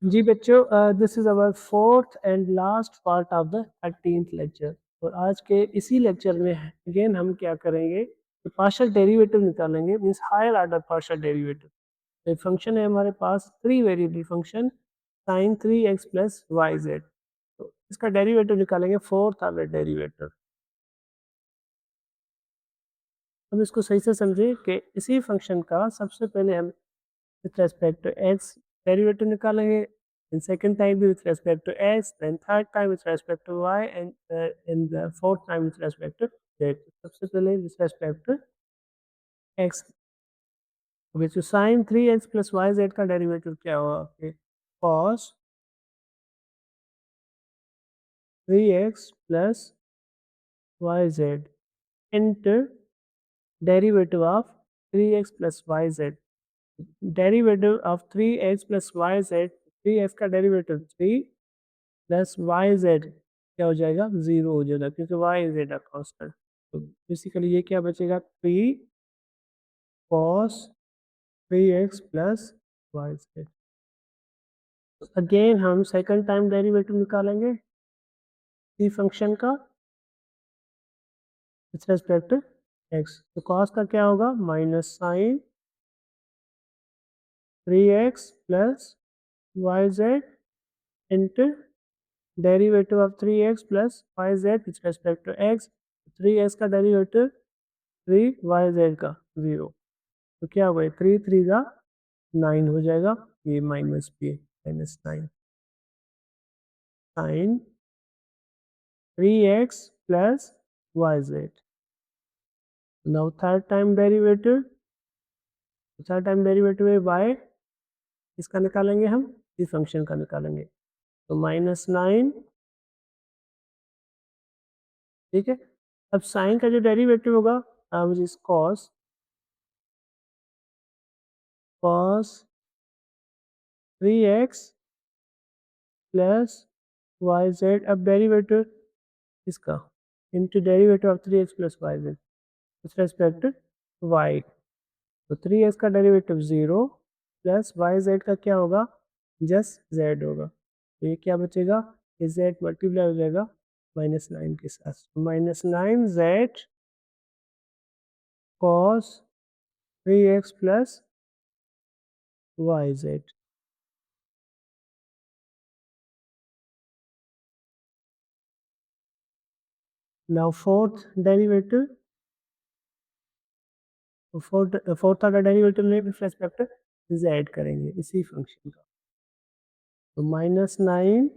जी बच्चों, this is our fourth and last part of the 13th lecture. और आज के इसी लेक्चर में अगेन हम क्या करेंगे, पार्शियल डेरिवेटिव निकालेंगे, means higher order partial derivative. एक फंक्शन है हमारे पास, three variable function sine 3x plus y z. तो इसका डेरिवेटिव निकालेंगे, फोर्थ ऑर्डर डेरिवेटिव। हम इसको सही से समझे कि इसी फंक्शन का सबसे पहले हम with respect to x derivative निकालेंगे, and second time भी with respect to x, then third time with respect to y, and the fourth time with respect to z। सबसे पहले with respect to x, which is sin 3x plus yz का derivative क्या होगा कि cos 3x plus yz into derivative of 3x plus yz। Derivative of 3x plus y z, 3x का derivative 3 plus y Z क्या हो जाएगा, 0 हो जाएगा, क्योंकि वाई जेड कांस्टेंट। तो बेसिकली ये क्या बचेगा, 3 cos 3x plus y z. Again हम सेकंड टाइम डेरिवेटिव निकालेंगे इसी फंक्शन का विथ रेस्पेक्ट टू एक्स। तो cos का क्या होगा, minus sine 3x plus y z into derivative of 3x plus y z with respect to x. 3x का derivative 3 yz का 0। तो क्या हुआ, 3 3 का 9 हो जाएगा, ये माइनस पे minus 9 sine 3x plus y z. Now third time derivative है y, इसका निकालेंगे हम, इस फंक्शन का निकालेंगे। तो माइनस 9, ठीक है। अब साइन का जो डेरिवेटिव होगा which is cos 3x plus y z. अब डेरिवेटिव इसका into derivative of 3x plus y z with respect to y. तो 3x का डेरिवेटिव 0 प्लस वाई जेड का क्या होगा, जस्ट जेड होगा। तो ये क्या बचेगा, ये जेड मल्टीप्लाई हो जाएगा माइनस 9 के साथ। Minus 9 z cos 3x plus y z. Now fourth order derivative में विथ रेस्पेक्ट टू जेड करेंगे इसी फंक्शन का। तो माइनस 9,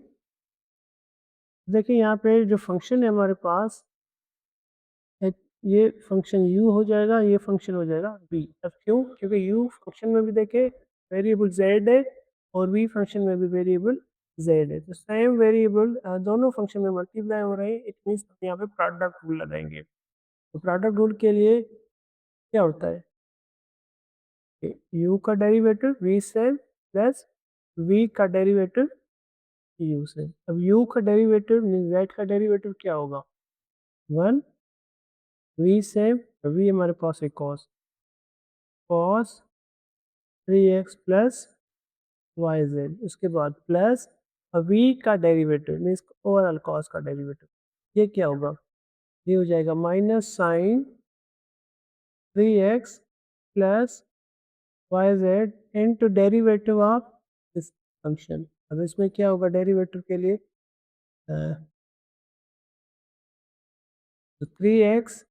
देखिए यहाँ पे जो फंक्शन है हमारे पास, ये फंक्शन u हो जाएगा, ये फंक्शन हो जाएगा v। अब क्यों, क्योंकि u फंक्शन में भी देखे वेरिएबल z है और v फंक्शन में भी वेरिएबल z है। तो सेम वेरिएबल दोनों फंक्शन में मल्टीप्लाई हो रहे हैं, इट मीन्स यहाँ पे प्रोडक्ट रूल लगाएंगे। तो प्रोडक्ट रूल के लिए क्या होता है कि u का डेरिवेटिव v से प्लस v का डेरिवेटिव u से। अब u का डेरिवेटिव z का डेरिवेटिव क्या होगा, 1 v से, v हमारे पास है cos 3x plus y z, उसके बाद प्लस v का डेरिवेटिव मीन्स ओवरऑल कॉस का डेरिवेटिव, ये क्या होगा, ये हो जाएगा minus sine 3x plus y z into derivative of this function. अब इसमें क्या होगा डेरिवेटिव के लिए, तो 3x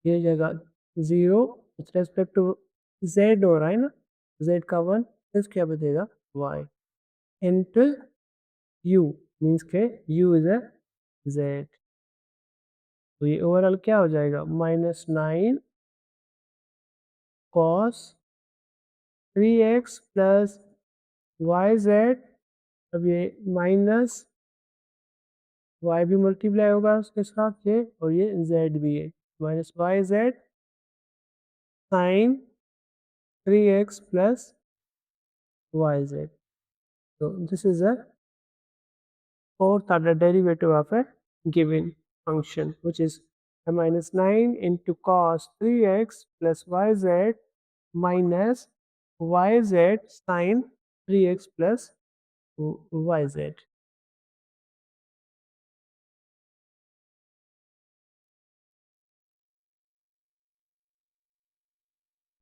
ये हो जाएगा 0 विथ रेस्पेक्ट टू z हो रहा है ना, z का 1, इस क्या बचेगा y इंटू u, मीन्स के u इज a z। तो ये ओवरऑल क्या हो जाएगा, minus 9 cos 3x plus y z. अब ये माइनस y भी मल्टीप्लाई होगा उसके साथ ये, और ये z भी है, minus y z sine 3x plus y z. So this is a fourth order derivative of a given function, which is a minus 9 into cos 3x plus yz minus yz sin 3x plus y Z.